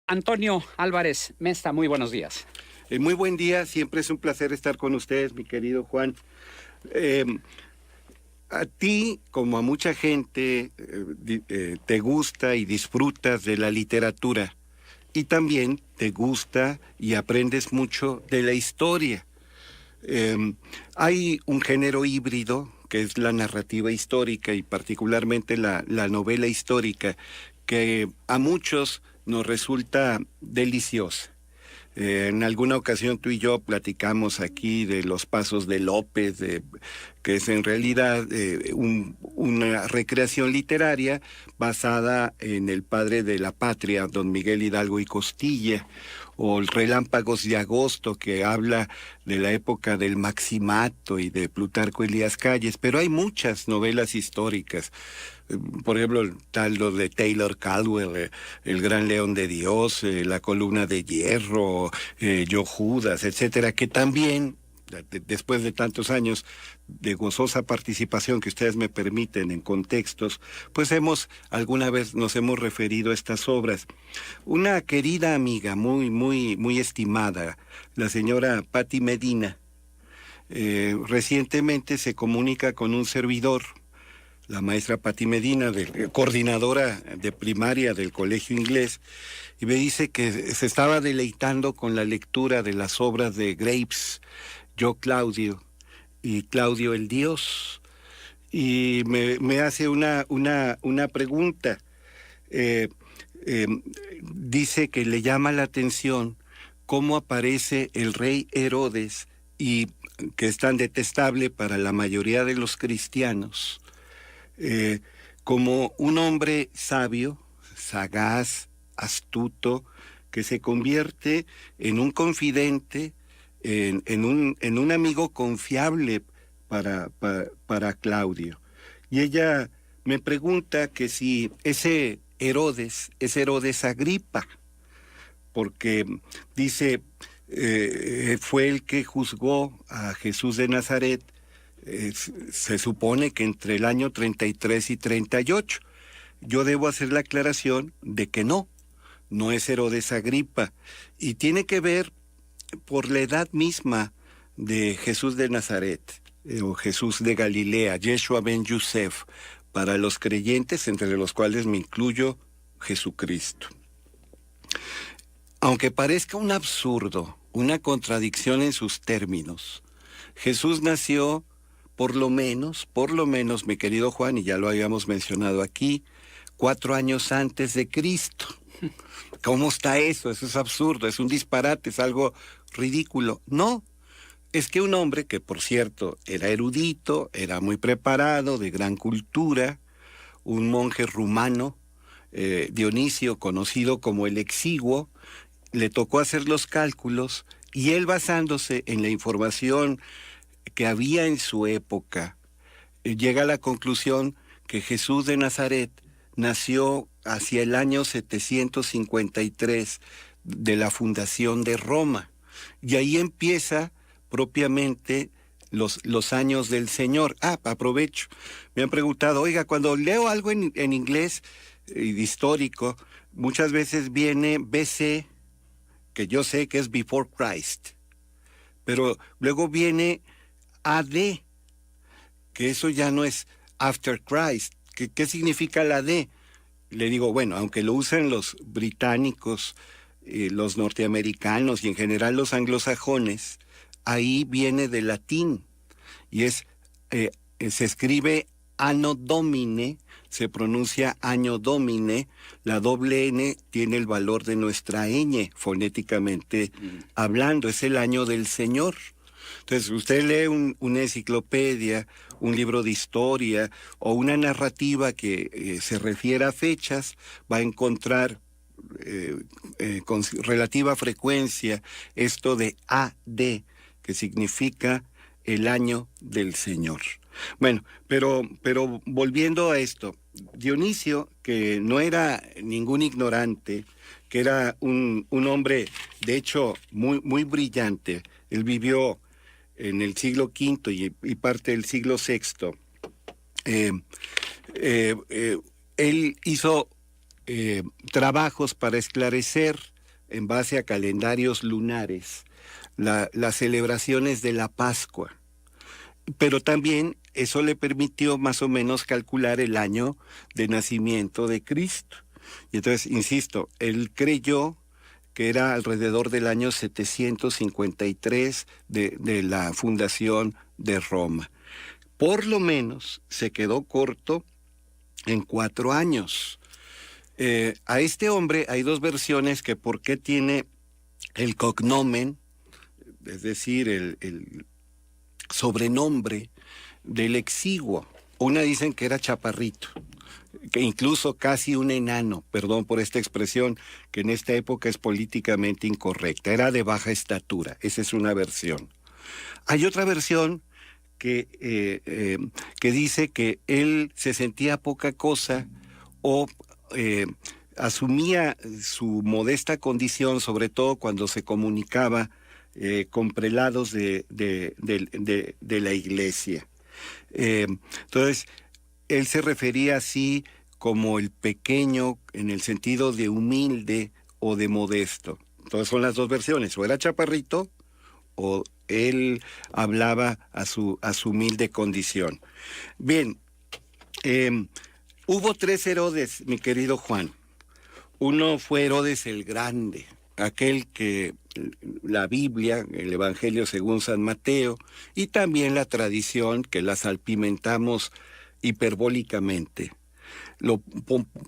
Antonio Álvarez Mesta, muy buenos días. Muy buen día, siempre es un placer estar con ustedes, mi querido Juan. A ti, como a mucha gente, te gusta y disfrutas de la literatura y también te gusta y aprendes mucho de la historia. Hay un género híbrido que es la narrativa histórica y particularmente la novela histórica que a muchos nos resulta deliciosa. En alguna ocasión tú y yo platicamos aquí de los pasos de López, que es en realidad una recreación literaria basada en el padre de la patria, don Miguel Hidalgo y Costilla, o el Relámpagos de Agosto, que habla de la época del Maximato y de Plutarco Elías Calles, pero hay muchas novelas históricas. Por ejemplo, lo de Taylor Caldwell, El Gran León de Dios, La Columna de Hierro, Yo Judas, etcétera, que también, después de tantos años de gozosa participación que ustedes me permiten en contextos, pues alguna vez nos hemos referido a estas obras. Una querida amiga, muy estimada, la señora Patti Medina, recientemente se comunica con un servidor, la maestra Patti Medina, coordinadora de primaria del Colegio Inglés, y me dice que se estaba deleitando con la lectura de las obras de Graves, Yo Claudio y Claudio el Dios, y me hace una pregunta. Dice que le llama la atención cómo aparece el rey Herodes, y que es tan detestable para la mayoría de los cristianos, como un hombre sabio, sagaz, astuto, que se convierte en un confidente, en un amigo confiable para Claudio. Y ella me pregunta que si ese Herodes es Herodes Agripa, porque dice, fue el que juzgó a Jesús de Nazaret. Se supone que entre el año 33 y 38. Yo debo hacer la aclaración de que no es Herodes Agripa, y tiene que ver por la edad misma de Jesús de Nazaret, o Jesús de Galilea, Yeshua ben Yosef, para los creyentes, entre los cuales me incluyo, Jesucristo. Aunque parezca un absurdo, una contradicción en sus términos, Jesús nació por lo menos, mi querido Juan, y ya lo habíamos mencionado aquí, 4 años antes de Cristo. ¿Cómo está eso? Eso es absurdo, es un disparate, es algo ridículo. No, es que un hombre que, por cierto, era erudito, era muy preparado, de gran cultura, un monje rumano, Dionisio, conocido como el Exiguo, le tocó hacer los cálculos, y él, basándose en la información que había en su época, llega a la conclusión que Jesús de Nazaret nació hacia el año 753 de la fundación de Roma. Y ahí empieza propiamente los años del Señor. Aprovecho. Me han preguntado, oiga, cuando leo algo en inglés histórico, muchas veces viene BC, que yo sé que es Before Christ, pero luego viene AD, que eso ya no es After Christ. ¿Qué significa la D? Le digo, bueno, aunque lo usan los británicos, los norteamericanos y en general los anglosajones, ahí viene del latín, y se escribe Anno Domine, se pronuncia Año Domine, la doble N tiene el valor de nuestra ñ, fonéticamente hablando, es el año del Señor. Entonces, usted lee una enciclopedia, un libro de historia o una narrativa que se refiere a fechas, va a encontrar con relativa frecuencia esto de AD, que significa el año del Señor. Bueno, pero volviendo a esto, Dionisio, que no era ningún ignorante, que era un hombre, de hecho, muy brillante, él vivió en el siglo V y parte del siglo VI. Él hizo trabajos para esclarecer en base a calendarios lunares las celebraciones de la Pascua, pero también eso le permitió más o menos calcular el año de nacimiento de Cristo. Y entonces, insisto, él creyó que era alrededor del año 753 de la fundación de Roma. Por lo menos se quedó corto en 4 años. A este hombre hay 2 versiones que por qué tiene el cognomen, es decir, el sobrenombre del exiguo. Una dicen que era chaparrito, que incluso casi un enano, perdón por esta expresión, que en esta época es políticamente incorrecta, era de baja estatura, esa es una versión. Hay otra versión que dice que él se sentía poca cosa o asumía su modesta condición, sobre todo cuando se comunicaba con prelados de la iglesia. Entonces, él se refería así como el pequeño en el sentido de humilde o de modesto. Entonces son las 2 versiones, o era chaparrito o él hablaba a su humilde condición. Bien, hubo 3 Herodes, mi querido Juan. Uno fue Herodes el Grande, aquel que la Biblia, el Evangelio según San Mateo, y también la tradición que la salpimentamos hiperbólicamente, lo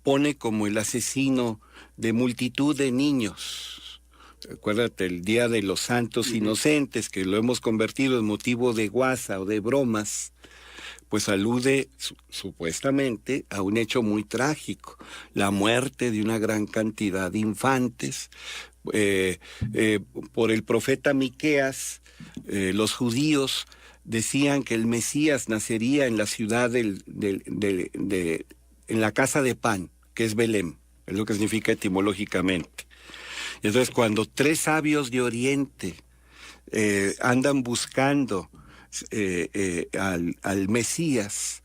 pone como el asesino de multitud de niños. Acuérdate, el Día de los Santos Inocentes, que lo hemos convertido en motivo de guasa o de bromas, pues alude supuestamente a un hecho muy trágico, la muerte de una gran cantidad de infantes. Por el profeta Miqueas, los judíos decían que el Mesías nacería en la ciudad en la casa de pan, que es Belén, es lo que significa etimológicamente. Entonces, cuando 3 sabios de Oriente andan buscando al Mesías,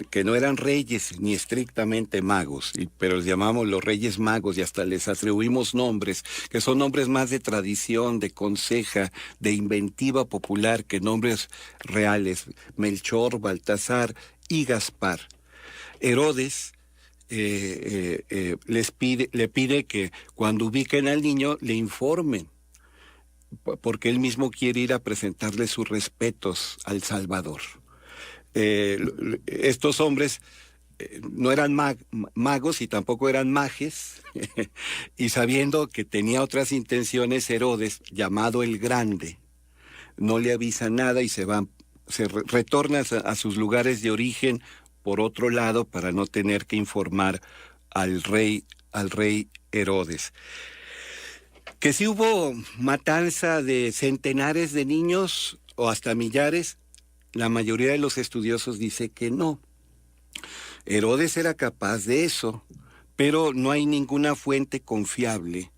que no eran reyes ni estrictamente magos, pero les llamamos los reyes magos y hasta les atribuimos nombres, que son nombres más de tradición, de conseja, de inventiva popular que nombres reales, Melchor, Baltasar y Gaspar. Herodes le pide que cuando ubiquen al niño le informen, porque él mismo quiere ir a presentarle sus respetos al Salvador. Estos hombres no eran magos y tampoco eran majes, y sabiendo que tenía otras intenciones, Herodes, llamado el Grande, no le avisa nada y se retorna a sus lugares de origen por otro lado para no tener que informar al rey Herodes. Que si hubo matanza de centenares de niños o hasta millares, la mayoría de los estudiosos dice que no. Herodes era capaz de eso, pero no hay ninguna fuente confiable,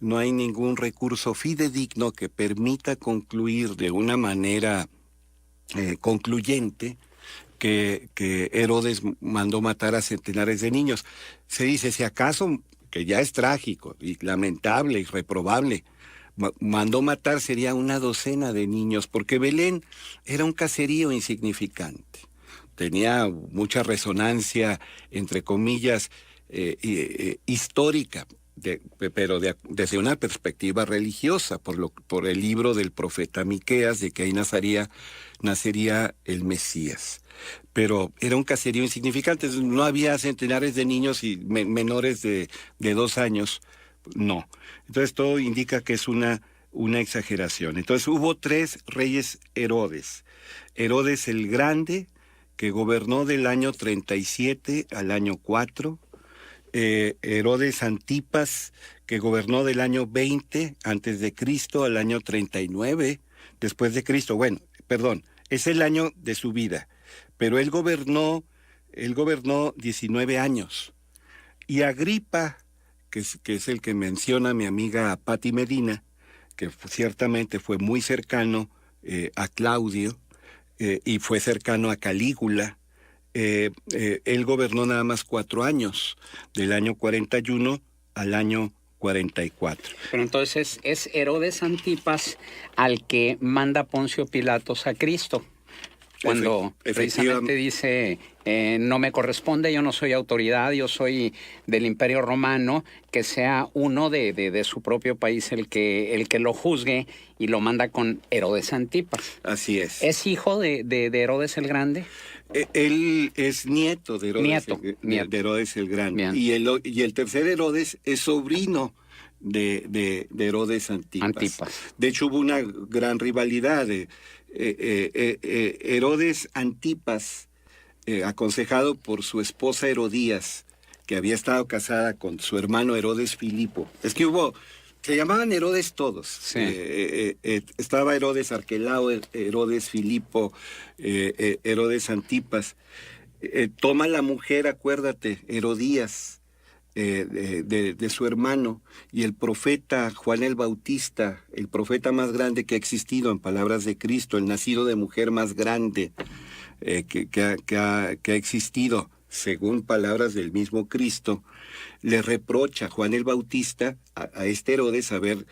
no hay ningún recurso fidedigno que permita concluir de una manera concluyente que Herodes mandó matar a centenares de niños. Se dice, si acaso, que ya es trágico y lamentable y reprobable, mandó matar sería una docena de niños, porque Belén era un caserío insignificante. Tenía mucha resonancia, entre comillas, histórica, pero desde una perspectiva religiosa, por el libro del profeta Miqueas, de que ahí nacería el Mesías. Pero era un caserío insignificante, no había centenares de niños y menores de 2 años, no. Entonces todo indica que es una exageración. Entonces hubo 3 reyes Herodes. Herodes el Grande, que gobernó del año 37 al año 4. Herodes Antipas, que gobernó del año 20 antes de Cristo al año 39 después de Cristo. Bueno, perdón, es el año de su vida, pero él gobernó 19 años. Y Agripa, que es el que menciona mi amiga Patti Medina, que ciertamente fue muy cercano a Claudio y fue cercano a Calígula. Él gobernó nada más 4 años, del año 41 al año 44. Pero entonces es Herodes Antipas al que manda Poncio Pilatos a Cristo. Cuando precisamente dice, no me corresponde, yo no soy autoridad, yo soy del Imperio Romano, que sea uno de su propio país el que lo juzgue, y lo manda con Herodes Antipas. Así es. ¿Es hijo de Herodes el Grande? Él es nieto de Herodes, de Herodes el Grande. Y el tercer Herodes es sobrino de Herodes Antipas. De hecho, hubo una gran rivalidad. Herodes Antipas, aconsejado por su esposa Herodías, que había estado casada con su hermano Herodes Filipo. Es que se llamaban Herodes todos. Sí. Estaba Herodes Arquelao, Herodes Filipo, Herodes Antipas. Toma la mujer, acuérdate, Herodías, de su hermano, y el profeta Juan el Bautista, el profeta más grande que ha existido, en palabras de Cristo, el nacido de mujer más grande que ha existido, según palabras del mismo Cristo, le reprocha a Juan el Bautista, a este Herodes, haber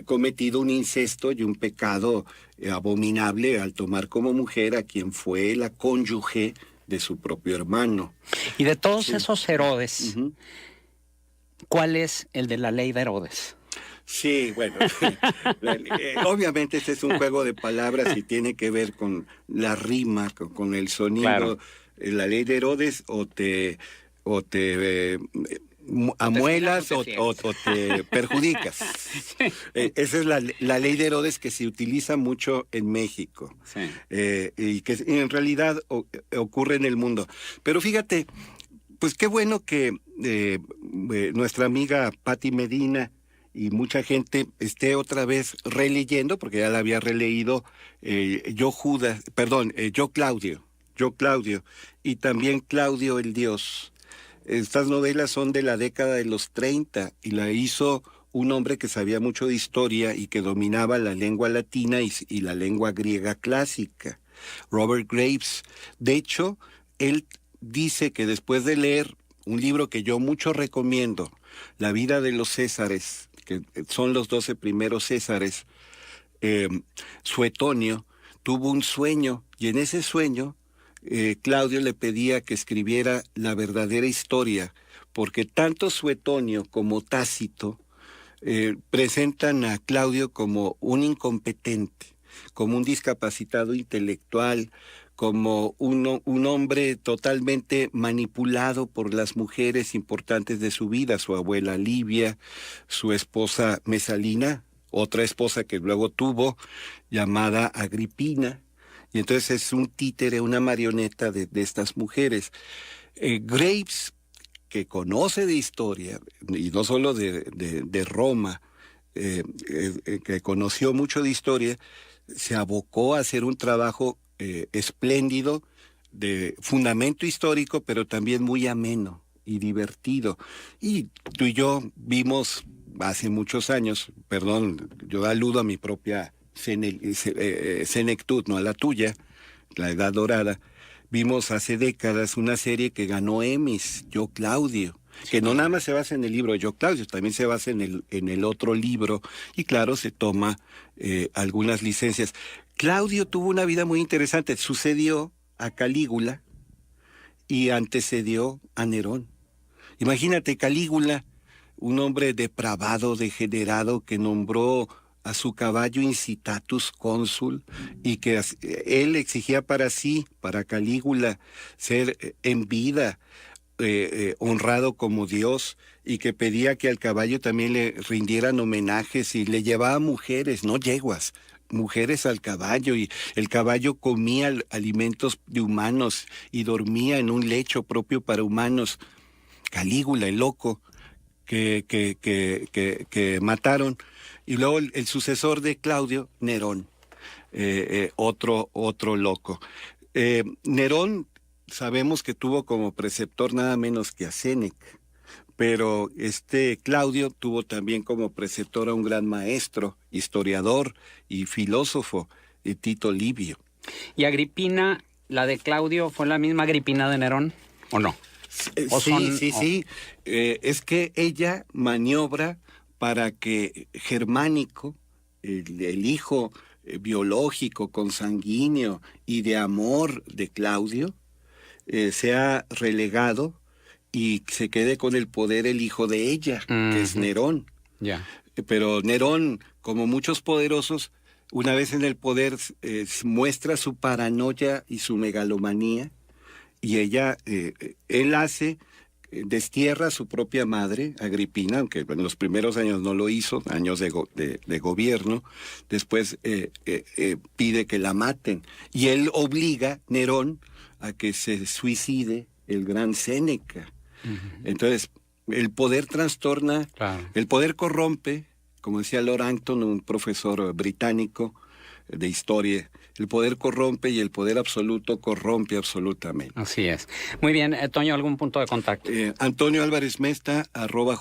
cometido un incesto y un pecado abominable al tomar como mujer a quien fue la cónyuge de su propio hermano. Y de todos esos Herodes, ¿cuál es el de la ley de Herodes? Sí, bueno, obviamente este es un juego de palabras y tiene que ver con la rima, con el sonido. Claro. La ley de Herodes o te amuelas o te perjudicas. Esa es la ley de Herodes, que se utiliza mucho en México. Sí. Y que en realidad ocurre en el mundo. Pero fíjate, pues qué bueno que nuestra amiga Pati Medina y mucha gente esté otra vez releyendo, porque ya la había releído Yo Claudio, y también Claudio el Dios. Estas novelas son de la década de los 30 y la hizo un hombre que sabía mucho de historia y que dominaba la lengua latina y la lengua griega clásica, Robert Graves. De hecho, él dice que después de leer un libro que yo mucho recomiendo, La vida de los Césares, que son los 12 primeros Césares, Suetonio tuvo un sueño, y en ese sueño Claudio le pedía que escribiera la verdadera historia, porque tanto Suetonio como Tácito presentan a Claudio como un incompetente, como un discapacitado intelectual, como un hombre totalmente manipulado por las mujeres importantes de su vida, su abuela Livia, su esposa Mesalina, otra esposa que luego tuvo, llamada Agripina. Y entonces es un títere, una marioneta de estas mujeres. Graves, que conoce de historia, y no solo de Roma, que conoció mucho de historia, se abocó a hacer un trabajo espléndido de fundamento histórico, pero también muy ameno y divertido. Y tú y yo vimos hace muchos años, perdón, yo aludo a mi propia senectud, no a la tuya, la edad dorada. Vimos hace décadas una serie que ganó Emmys, Yo Claudio, que no nada más se basa en el libro de Yo Claudio, también se basa en el otro libro, y claro, se toma algunas licencias. Claudio tuvo una vida muy interesante, sucedió a Calígula y antecedió a Nerón. Imagínate, Calígula, un hombre depravado, degenerado, que nombró a su caballo Incitatus cónsul, y que él exigía para sí, para Calígula, ser en vida honrado como Dios, y que pedía que al caballo también le rindieran homenajes, y le llevaba mujeres, no yeguas, mujeres al caballo, y el caballo comía alimentos de humanos y dormía en un lecho propio para humanos. Calígula, el loco, que mataron. Y luego el sucesor de Claudio, Nerón, otro loco. Nerón sabemos que tuvo como preceptor nada menos que a Séneca, pero Claudio tuvo también como preceptor a un gran maestro, historiador y filósofo, Tito Livio. ¿Y Agripina, la de Claudio, fue la misma Agripina de Nerón o no? Sí. Es que ella maniobra para que Germánico, el hijo biológico, consanguíneo y de amor de Claudio, sea relegado y se quede con el poder el hijo de ella, que es Nerón. Yeah. Pero Nerón, como muchos poderosos, una vez en el poder, muestra su paranoia y su megalomanía, y él destierra a su propia madre, Agripina, aunque en los primeros años no lo hizo, años de gobierno. Después pide que la maten, y él obliga, Nerón, a que se suicide el gran Séneca. Entonces, el poder trastorna, claro. El poder corrompe, como decía Lord Acton, un profesor británico de historia. El poder corrompe y el poder absoluto corrompe absolutamente. Así es. Muy bien, Toño, ¿algún punto de contacto? Antonio Álvarez Mesta, @